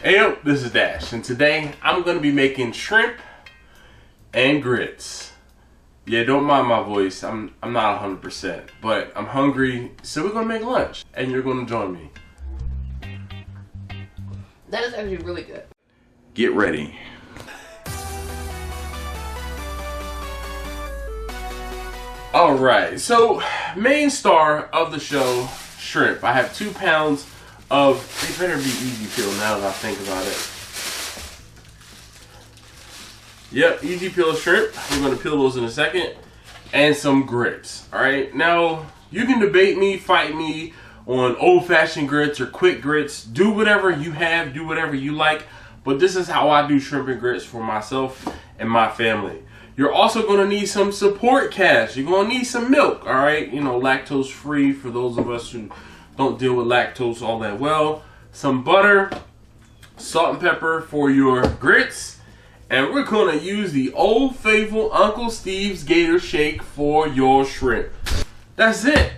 Hey yo, this is Dash, and today I'm going to be making shrimp and grits. Yeah, don't mind my voice, I'm not 100%, but I'm hungry, so we're going to make lunch, and you're going to join me. That is actually really good. Get ready. Alright, so main star of the show, shrimp. I have 2 pounds of, they better be easy peel now that I think about it. Yep, easy peel shrimp. We're going to peel those in a second. And some grits. Alright, now you can debate me, fight me on old-fashioned grits or quick grits. Do whatever you have, do whatever you like. But this is how I do shrimp and grits for myself and my family. You're also going to need some support cash. You're going to need some milk, alright? You know, lactose free for those of us who don't deal with lactose all that well. Some butter, salt and pepper for your grits. And we're going to use the old faithful Uncle Steve's Gator Shake for your shrimp. That's it.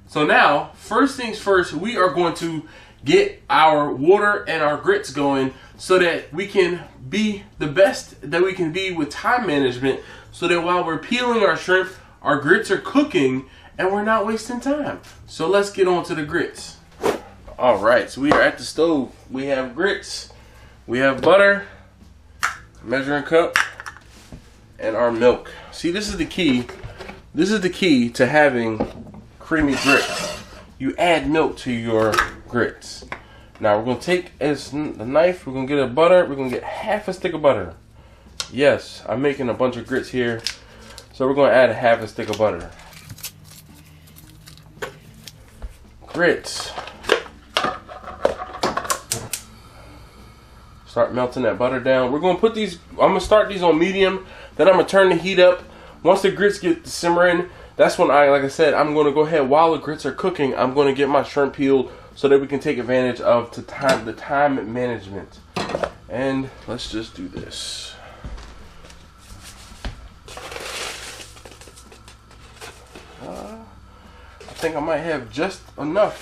So now, first things first, we are going to get our water and our grits going so that we can be the best that we can be with time management, so that while we're peeling our shrimp, our grits are cooking and we're not wasting time. So let's get on to the grits. Alright, so we are at the stove. We have grits, we have butter, measuring cup, and our milk. See, this is the key. This is the key to having creamy grits. You add milk to your grits. Now we're going to take the knife, we're going to get a butter, we're going to get half a stick of butter. Yes, I'm making a bunch of grits here, so we're going to add a half a stick of butter. Grits. Start melting that butter down. We're going to put these, I'm going to start these on medium, then I'm going to turn the heat up. Once the grits get to simmering, that's when like I said, I'm going to go ahead, while the grits are cooking, I'm going to get my shrimp peeled so that we can take advantage of the time management. And let's just do this. I think I might have just enough.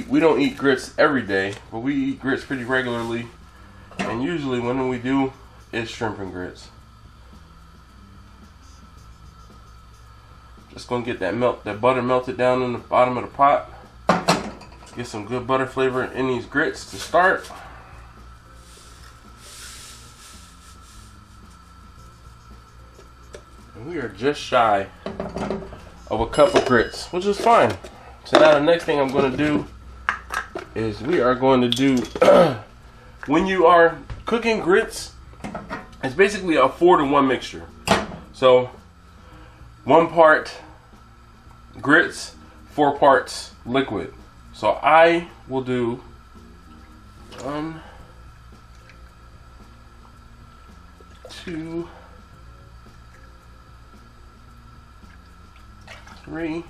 We don't eat grits every day, but we eat grits pretty regularly. And usually when we do, it's shrimp and grits. Just gonna get that butter melted down in the bottom of the pot. Get some good butter flavor in these grits to start. And we are just shy of a cup of grits, which is fine. So now the next thing I'm going to do is we are going to do, when you are cooking grits, it's basically a 4-to-1 mixture. So 1 part grits, 4 parts liquid. So I will do 1, 2, 3,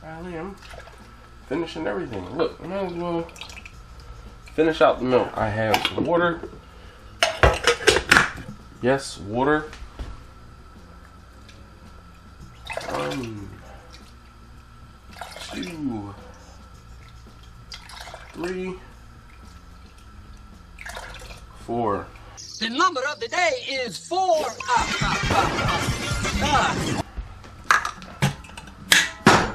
I am finishing everything. Look, I might as well finish out the milk. I have some water. Yes, water. 1, 2, 3, 4. The number of the day is 4.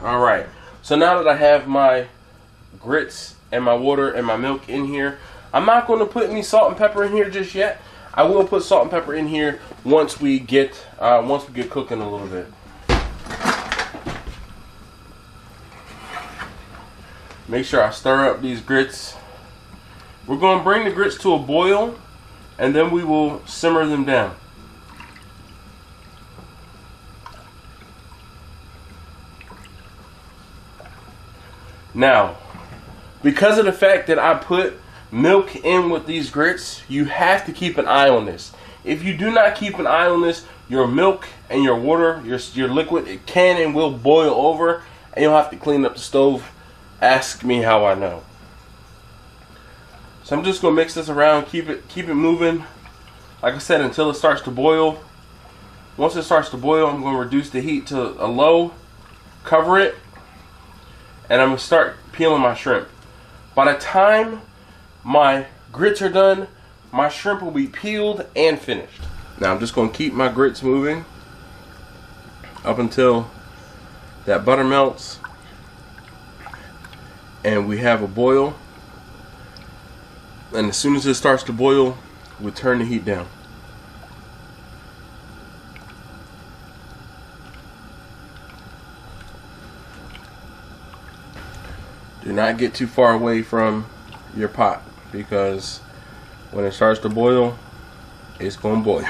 Alright, so now that I have my grits and my water and my milk in here, I'm not going to put any salt and pepper in here just yet. I will put salt and pepper in here once we get cooking a little bit. Make sure I stir up these grits. We're going to bring the grits to a boil, and then we will simmer them down. Now, because of the fact that I put milk in with these grits, you have to keep an eye on this. If you do not keep an eye on this, your milk and your water, your liquid, it can and will boil over, and you'll have to clean up the stove. Ask me how I know. So I'm just gonna mix this around, keep it moving. Like I said, until it starts to boil. Once it starts to boil, I'm gonna reduce the heat to a low, cover it, and I'm gonna start peeling my shrimp. By the time my grits are done, my shrimp will be peeled and finished. Now I'm just gonna keep my grits moving up until that butter melts and we have a boil. And as soon as it starts to boil, we turn the heat down. Do not get too far away from your pot, because when it starts to boil, it's going to boil.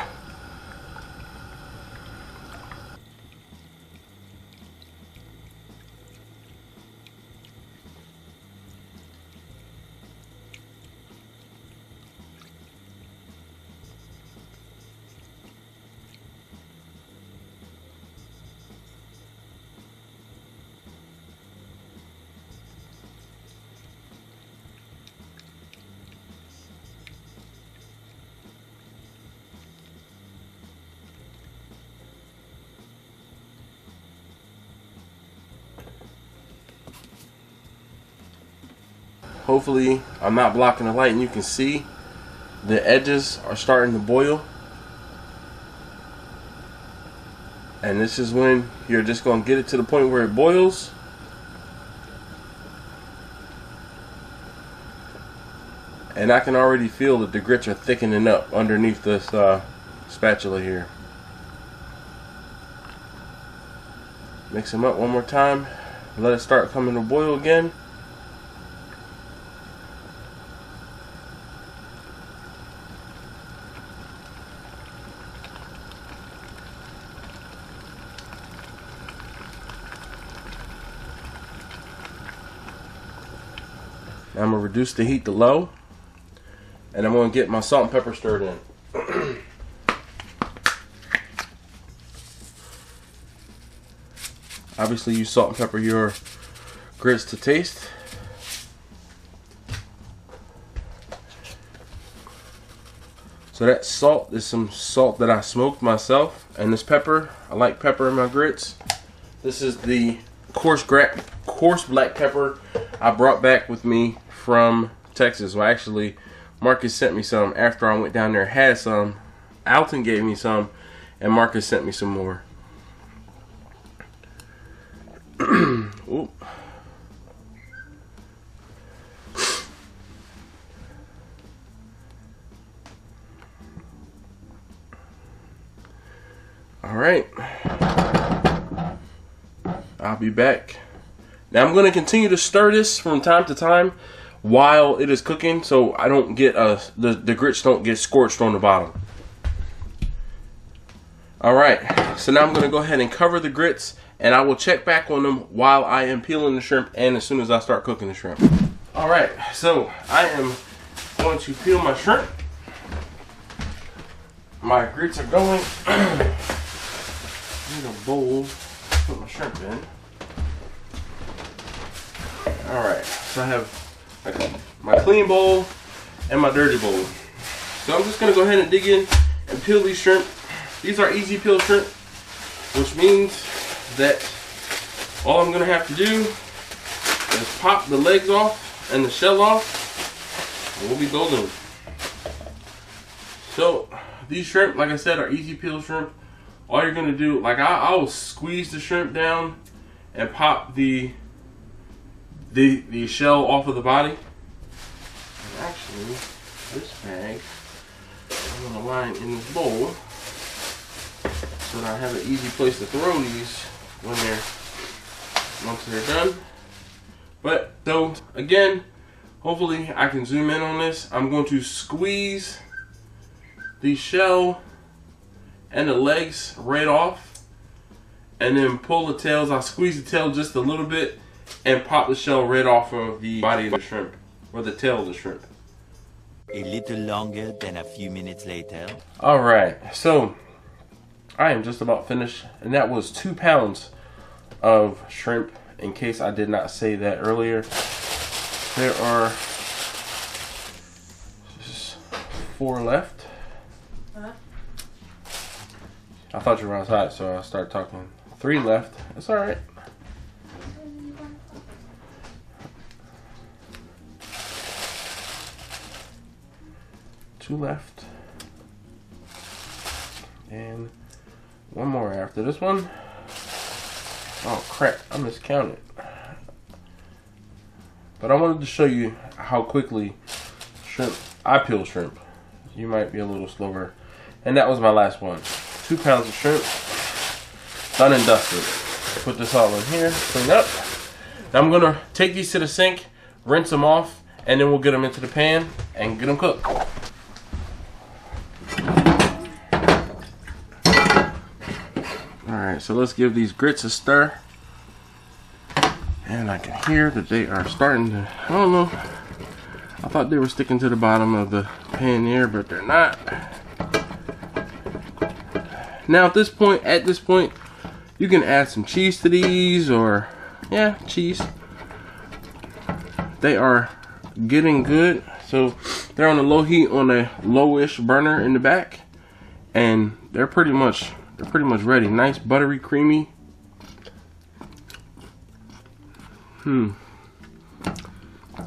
Hopefully I'm not blocking the light and you can see the edges are starting to boil. And this is when you're just going to get it to the point where it boils. And I can already feel that the grits are thickening up underneath this spatula here. Mix them up one more time. Let it start coming to boil again. I'm going to reduce the heat to low, and I'm going to get my salt and pepper stirred in. Obviously you salt and pepper your grits to taste. So that salt is some salt that I smoked myself, and this pepper, I like pepper in my grits. This is the coarse black pepper I brought back with me from Texas. Well, actually, Marcus sent me some after I went down there, had some. Alton gave me some, and Marcus sent me some more. Oop. All right, I'll be back. Now I'm going to continue to stir this from time to time while it is cooking, so I don't get the grits don't get scorched on the bottom. All right, so now I'm going to go ahead and cover the grits, and I will check back on them while I am peeling the shrimp and as soon as I start cooking the shrimp. All right, so I am going to peel my shrimp. My grits are going. I need a bowl to put my shrimp in. Alright, so I have my clean bowl and my dirty bowl. So I'm just going to go ahead and dig in and peel these shrimp. These are easy peel shrimp, which means that all I'm going to have to do is pop the legs off and the shell off, and we'll be golden. So these shrimp, like I said, are easy peel shrimp. All you're going to do, like I'll squeeze the shrimp down and pop the shell off of the body. And actually, this bag I'm going to line in this bowl so that I have an easy place to throw these once they're done. But so again, hopefully I can zoom in on this. I'm going to squeeze the shell and the legs right off, and then pull the tails. I'll squeeze the tail just a little bit and pop the shell right off of the body of the shrimp, or the tail of the shrimp. A little longer than a few minutes later. Alright, so I am just about finished, and that was 2 pounds of shrimp, in case I did not say that earlier. There are just 4 left. I thought you were outside, so I started talking. 3 left. That's alright. 2 left. And 1 more after this one. Oh crap, I miscounted. But I wanted to show you how quickly I peel shrimp. You might be a little slower. And that was my last one. 2 pounds of shrimp. Done and dusted. Put this all in here, clean up. Now I'm gonna take these to the sink, rinse them off, and then we'll get them into the pan and get them cooked. Alright, so let's give these grits a stir. And I can hear that they are starting to, I don't know, I thought they were sticking to the bottom of the pan here, but they're not. Now at this point, you can add some cheese to these, or, yeah, cheese. They are getting good. So they're on a low heat on a lowish burner in the back. And they're pretty much ready. Nice, buttery, creamy.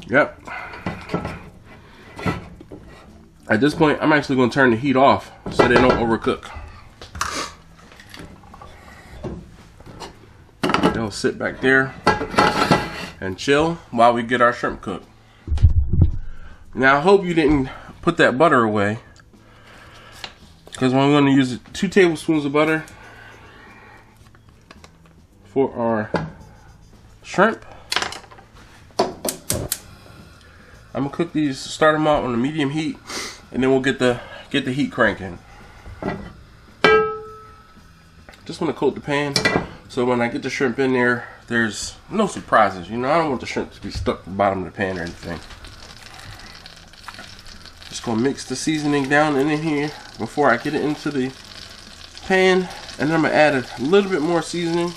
Yep. At this point, I'm actually going to turn the heat off so they don't overcook. They'll sit back there and chill while we get our shrimp cooked. Now, I hope you didn't put that butter away, because I'm going to use 2 tablespoons of butter for our shrimp. I'm gonna cook these, start them out on a medium heat, and then we'll get the heat cranking. Just want to coat the pan so when I get the shrimp in there, there's no surprises. You know, I don't want the shrimp to be stuck at the bottom of the pan or anything. Just gonna mix the seasoning down in here before I get it into the pan, and then I'm gonna add a little bit more seasoning.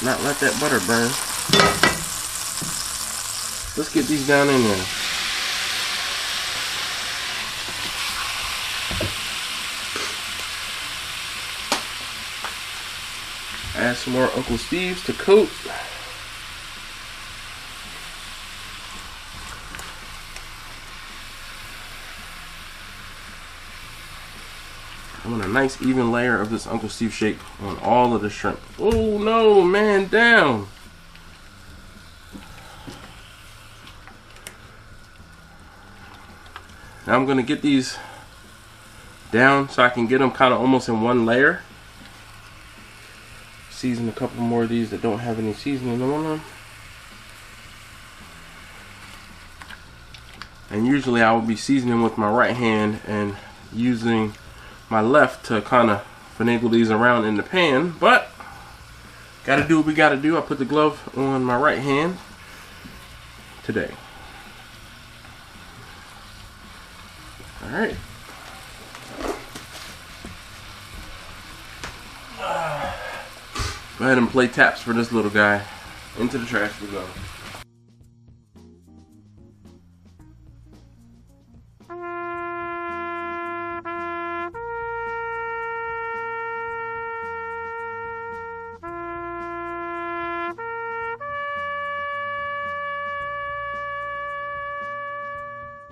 Not let that butter burn. Let's get these down in there. Add some more Uncle Steve's to coat. I want a nice even layer of this Uncle Steve shake on all of the shrimp. Oh no, man, down. Now I'm gonna get these down so I can get them kind of almost in one layer. Season a couple more of these that don't have any seasoning on them. And usually I will be seasoning with my right hand and using my left to kind of finagle these around in the pan, but gotta do what we gotta do. I put the glove on my right hand today. Alright. Go ahead and play taps for this little guy. Into the trash we go.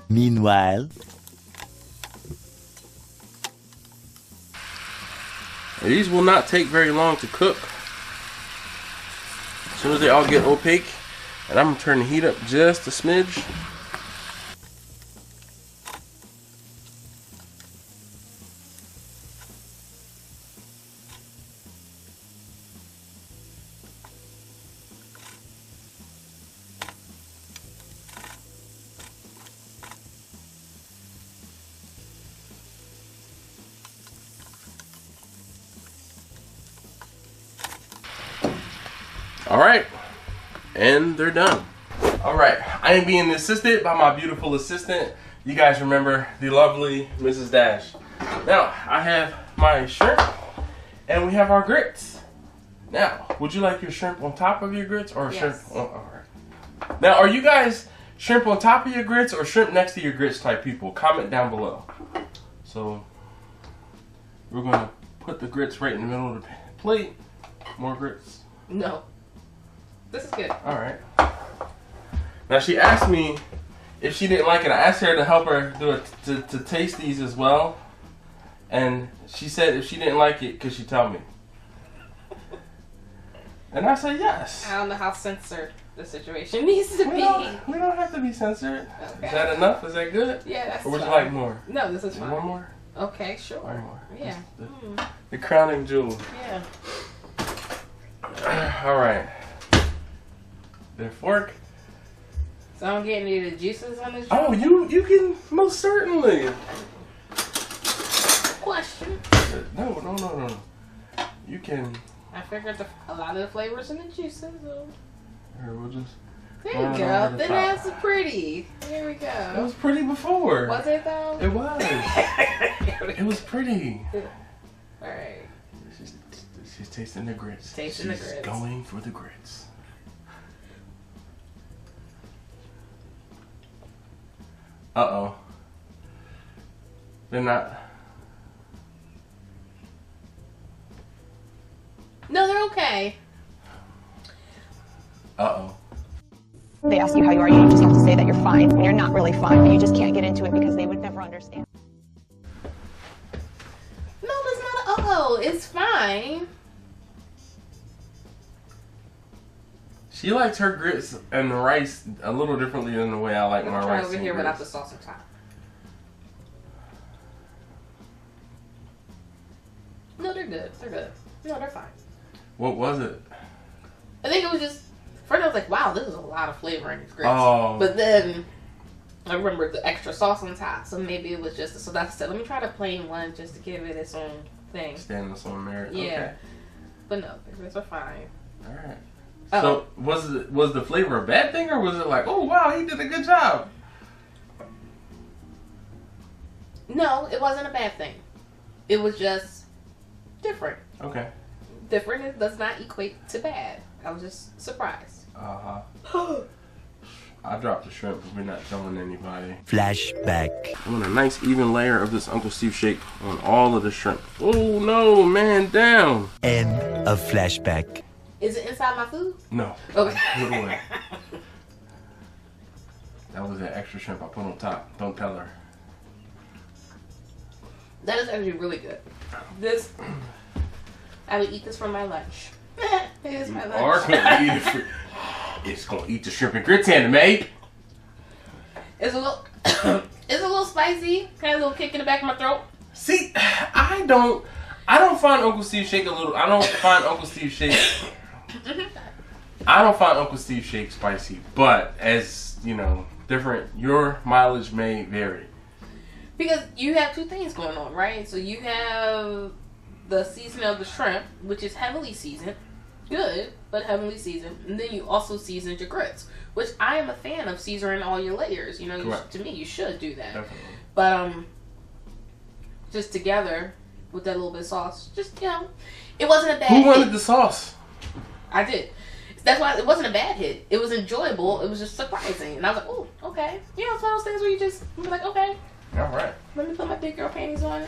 Meanwhile, these will not take very long to cook. As soon as they all get opaque, and I'm gonna turn the heat up just a smidge. Alright, and they're done. Alright, I am being assisted by my beautiful assistant. You guys remember the lovely Mrs. Dash. Now, I have my shrimp, and we have our grits. Now, would you like your shrimp on top of your grits, or Yes. shrimp on, alright. Now, are you guys shrimp on top of your grits, or shrimp next to your grits type people? Comment down below. So, we're going to put the grits right in the middle of the plate. More grits. No. This is good. Alright. Now she asked me if she didn't like it. I asked her to help her do it to taste these as well, and she said if she didn't like it, could she tell me? And I said yes. I don't know how censored the situation needs to be. We don't have to be censored. Okay. Is that enough? Is that good? Yeah, that's Or would fine. you like more? No, this is fine. One more? Okay, sure. One more. Yeah. The crowning jewel. Yeah. All right. The fork. So I don't get any of the juices on this. Oh, you can most certainly. Question. No. You can. I figured a lot of the flavors in the juices. So. Here, we'll just. There you go. Then that's pretty. There we go. It was pretty before. Was it though? It was. It was pretty. All right. She's tasting the grits. She's going for the grits. Uh-oh. They're not. No, they're okay. Uh-oh. They ask you how you are, you just have to say that you're fine when you're not really fine, but you just can't get into it because they would never understand. No, it's not uh-oh. It's fine. She likes her grits and rice a little differently than the way I like my rice. Over here grits. without the sauce on top. No, they're good. They're good. No, they're fine. What was it? I think it was just, first I was like, wow, this is a lot of flavor in these grits. Oh. But then I remembered the extra sauce on top, so maybe it was just, so that's it. Let me try the plain one just to give it its own thing. Stand on some merit. Yeah. Okay. But no, the grits are fine. All right. Oh. So was the flavor a bad thing, or was it like, oh wow, he did a good job? No, it wasn't a bad thing. It was just different. Okay. Different does not equate to bad. I was just surprised. Uh-huh. I dropped the shrimp, but we're not telling anybody. Flashback. I want a nice even layer of this Uncle Steve shake on all of the shrimp. Oh no, man down. End of flashback. Is it inside my food? No. Okay. Put it away. That was that extra shrimp I put on top. Don't tell her. That is actually really good. This, I would eat this for my lunch. It is my lunch. Or gonna eat it for, it's gonna eat the shrimp and grits anime. It's a little, it's a little spicy. Kind of a little kick in the back of my throat. See, I don't find Uncle Steve shake a little. I don't find Uncle Steve shake. I don't find Uncle Steve shake spicy, but as you know, different. Your mileage may vary. Because you have two things going on, right? So you have the seasoning of the shrimp, which is heavily seasoned. Good, but heavily seasoned. And then you also seasoned your grits, which I am a fan of seasoning all your layers. You know, to me, you should do that. Definitely. But, just together with that little bit of sauce, just, you know, it wasn't a bad Who wanted hit. the sauce? I did. That's why it wasn't a bad hit. It was enjoyable. It was just surprising. And I was like, oh, okay. You know, it's one of those things where you just, you're like, okay. All right. Let me put my big girl panties on.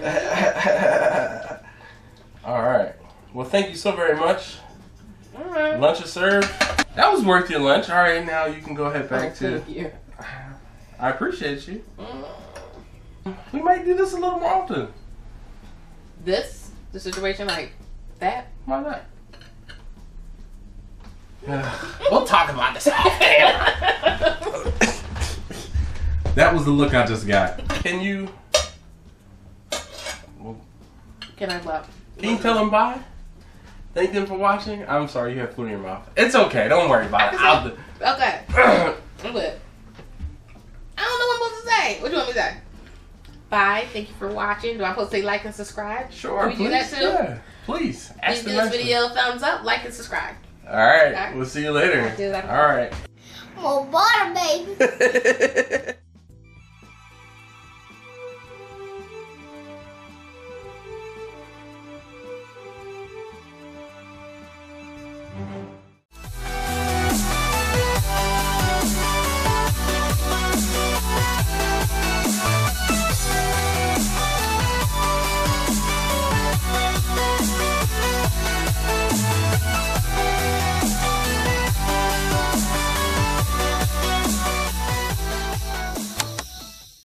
All right. Well, thank you so very much. All right. Lunch is served. That was worth your lunch. All right, now you can go ahead back to. Thank you. I appreciate you. We might do this a little more often. The situation like that. Why not? We'll talk about this off camera. That was the look I just got. Can you? Can I clap? Can you tell them bye? Thank them for watching. I'm sorry you have food in your mouth. It's okay. Don't worry about it. I'll do. Okay. I'm good. I don't know what I'm supposed to say. What do you want me to say? Bye. Thank you for watching. Do I supposed to say like and subscribe? Sure. Can we do that too? Yeah. Please. Please give this video a thumbs up, like, and subscribe. All right. Okay. We'll see you later. I'll do that. All right. More butter, baby.